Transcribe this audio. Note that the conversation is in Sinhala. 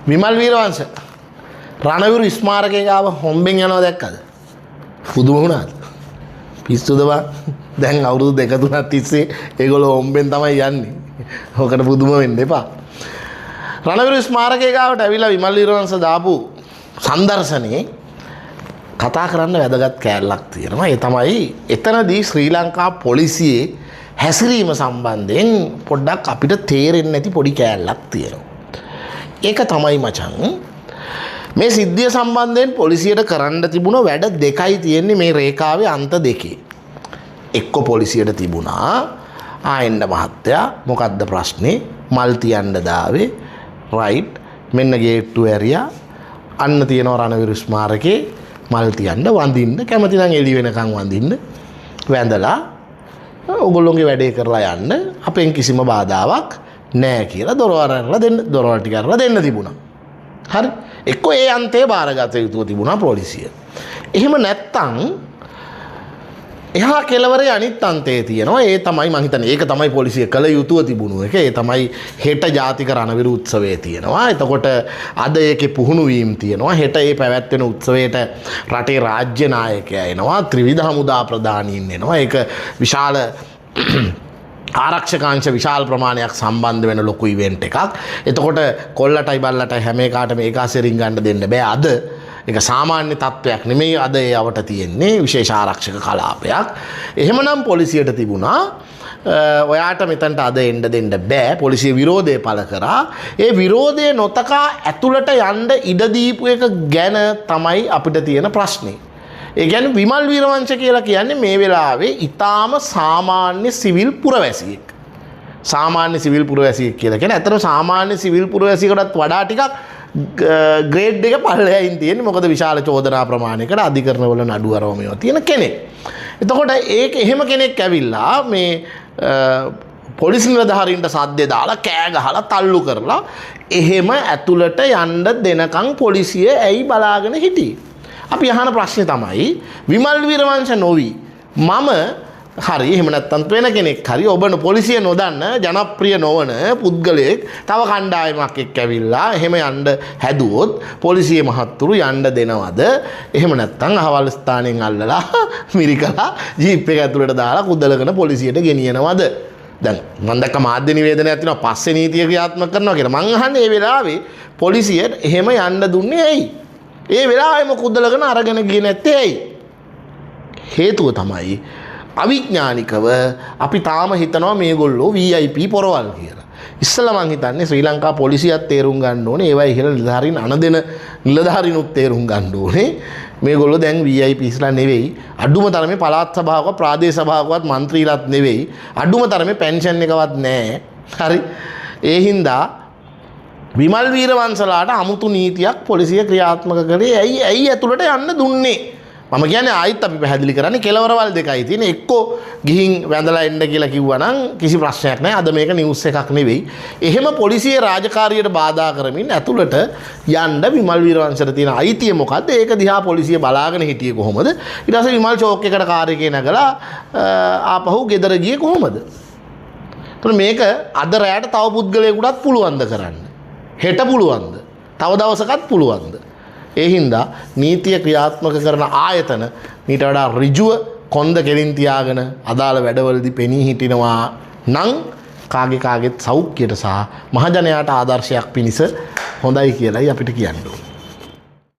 විමල් වීරවංශ රණවිරු ස්මාරකයේ ගාව හොම්බෙන් යනවා දැක්කද? පුදුම වුණාද? පිස්සුද බං? දැන් අවුරුදු 2-3ක් තිස්සේ ඒගොල්ලෝ හොම්බෙන් තමයි යන්නේ. ඔකට පුදුම වෙන්න එපා. රණවිරු ස්මාරකයේ ගාවට ඇවිල්ලා විමල් වීරවංශ දාපු සංදර්ශනේ කතා කරන්න වැදගත් කෑල්ලක් තියෙනවා. ඒ තමයි එතනදී ශ්‍රී ලංකා පොලිසියේ හැසිරීම සම්බන්ධයෙන් පොඩ්ඩක් අපිට තේරෙන්නේ නැති පොඩි කෑල්ලක් තියෙනවා. ඒක තමයි මචං මේ සිද්ධිය සම්බන්ධයෙන් පොලිසියට කරන්න තිබුණ වැඩ දෙකයි තියෙන්නේ මේ රේඛාවේ අන්ත දෙකේ. එක්ක පොලිසියට තිබුණා ආයෙන්න මහත්තයා මොකද්ද ප්‍රශ්නේ? මල් තියන්න දාවේ. රයිට්. මෙන්න ගේට්ටු ඇරියා. අන්න තියෙනවා රණවිරු ස්මාරකේ මල් තියන්න වඳින්න කැමති නම් එළි වෙනකන් වඳින්න. වැඳලා ඔයගොල්ලෝගේ වැඩේ කරලා යන්න. අපෙන් කිසිම බාධාවක් නැහැ කියලා දොරවල් ටික අරලා දෙන්න තිබුණා. හරි. එක්ක ඒ අන්තේ බාරගත යුතුව තිබුණා පොලිසිය. එහෙම නැත්තම් එහා කෙළවරේ අනිත් අන්තේ තියෙනවා. ඒ තමයි මම හිතන්නේ ඒක තමයි පොලිසිය කළ යුතුව තිබුණු එක. ඒ තමයි හෙට ජාතික රණවිරු උත්සවය තියෙනවා. එතකොට අද ඒකේ පුහුණු වීම තියෙනවා. හෙට ඒ පැවැත්වෙන උත්සවයට රටේ රාජ්‍ය නායකයා එනවා. ත්‍රිවිධ හමුදා ප්‍රධානීන් එනවා. ඒක විශාල ආරක්ෂකාංශ විශාල ප්‍රමාණයක් සම්බන්ධ වෙන ලොකු ඉවෙන්ට් එකක්. එතකොට කොල්ලටයි බල්ලටයි හැම එකාටම ඒකාසෙරින් ගන්න දෙන්න බෑ. අද ඒක සාමාන්‍ය තත්ත්වයක් නෙමෙයි. අද ඒ අවට තියෙන්නේ විශේෂ ආරක්ෂක කලාපයක්. එහෙමනම් පොලිසියට තිබුණා ඔයාට මෙතනට අද එන්න දෙන්න බෑ. පොලිසිය විරෝධය පළ කරා. ඒ විරෝධය නොතකා ඇතුළට යන්න ඉඩ දීපු එක ගැන තමයි අපිට තියෙන ප්‍රශ්නේ. ඒ කියන්නේ විමල් වීරවංශ කියලා කියන්නේ මේ වෙලාවේ ඊටාම සාමාන්‍ය සිවිල් පුරවැසියෙක්. සාමාන්‍ය සිවිල් පුරවැසියෙක් කියලා කියන්නේ අතන සාමාන්‍ය සිවිල් පුරවැසියෙකුටත් වඩා ටිකක් ග්‍රේඩ් එක පල්ලෙහින් තියෙන්නේ. මොකද විශාල චෝදනා ප්‍රමාණයකට අධිකරණවල නඩු අරවමේවා තියෙන කෙනෙක්. එතකොට ඒක එහෙම කෙනෙක් ඇවිල්ලා මේ පොලිස් නිලධාරීන්ට සද්දේ දාලා කෑ ගහලා තල්ලු කරලා එහෙම ඇතුළට යන්න දෙනකන් පොලිසිය ඇයි බලාගෙන හිටියේ? අපි අහන ප්‍රශ්නේ තමයි විමල් වීරවංශ නොවි මම හරි එහෙම නැත්නම් වෙන කෙනෙක් හරි ඔබ පොලිසිය නොදන්න ජනප්‍රිය නොවන පුද්ගලයෙක් තව කණ්ඩායමක් එක්ක ඇවිල්ලා එහෙම යන්න හැදුවොත් පොලිසිය මහත්තුරු යන්න දෙනවද? එහෙම නැත්නම් අහවල් ස්ථානෙන් අල්ලලා මිරිකලා ජීප් එක ඇතුළට දාලා කුදලගෙන පොලිසියට ගෙනියනවද? දැන් මම දැක්ක මාධ්‍ය නිවේදනයක් තියෙනවා පස්සේ නීතිය ක්‍රියාත්මක කරනවා කියලා. මං අහන්නේ මේ වෙලාවේ පොලිසියට එහෙම යන්න දුන්නේ ඇයි? ඒ වෙලාවෙම කුදලගෙන අරගෙන ගියේ නැත්තේ ඇයි? හේතුව තමයි අවිඥානිකව අපි තාම හිතනවා මේගොල්ලෝ VIP පොරවල් කියලා. ඉස්සෙල්ලා මං හිතන්නේ ශ්‍රී ලංකා පොලිසියත් තේරුම් ගන්න ඕනේ. ඒවයි ඉහළ නිලධාරීන් අනදෙන නිලධාරීනුත් තේරුම් ගන්න ඕනේ. මේගොල්ලෝ දැන් VIPස්ලා නෙවෙයි. අඩුම තරමේ පළාත් සභාවක ප්‍රාදේශ සභාවකවත් മന്ത്രിලාත් නෙවෙයි. අඩුම තරමේ පෙන්ෂන් එකවත් නැහැ. හරි. ඒ හින්දා විමල් වීරවංශලාට අමුතු නීතියක් පොලිසිය ක්‍රියාත්මක කරේ ඇයි ඇතුළට යන්න දුන්නේ? මම කියන්නේ ආයිත් අපි පැහැදිලි කරන්නේ කෙලවරවල් දෙකයි තියෙන්නේ. එක්කෝ ගිහින් වැඳලා එන්න කියලා කිව්වනම් කිසි ප්‍රශ්නයක් නැහැ. අද මේක නිවුස් එකක් නෙවෙයි. එහෙම පොලිසිය රාජකාරියට බාධා කරමින් ඇතුළට යන්න විමල් වීරවංශට තියෙන අයිතිය මොකද්ද? ඒක දිහා පොලිසිය බලාගෙන හිටියේ කොහොමද? ඊට පස්සේ විමල් චෝක් එකට කාර් එකේ නැගලා ආපහු ගෙදර ගියේ කොහොමද? එතකොට මේක අද රැයට තව පුද්ගලයෙකුටත් පුළුවන්ද කරන්න? හෙට පුළුවන්ද? තව දවසකත් පුළුවන්ද? ඒ හින්දා නීතිය ක්‍රියාත්මක කරන ආයතන මීට වඩා ඍජුව කොන්ද කෙලින් තියාගෙන අදාළ වැඩවලදී පෙනී හිටිනවා නම් කාගෙත් සෞඛ්‍යයට සහ මහජනයාට ආදර්ශයක් පිණිස හොඳයි කියලායි අපිට කියන්න ඕනේ.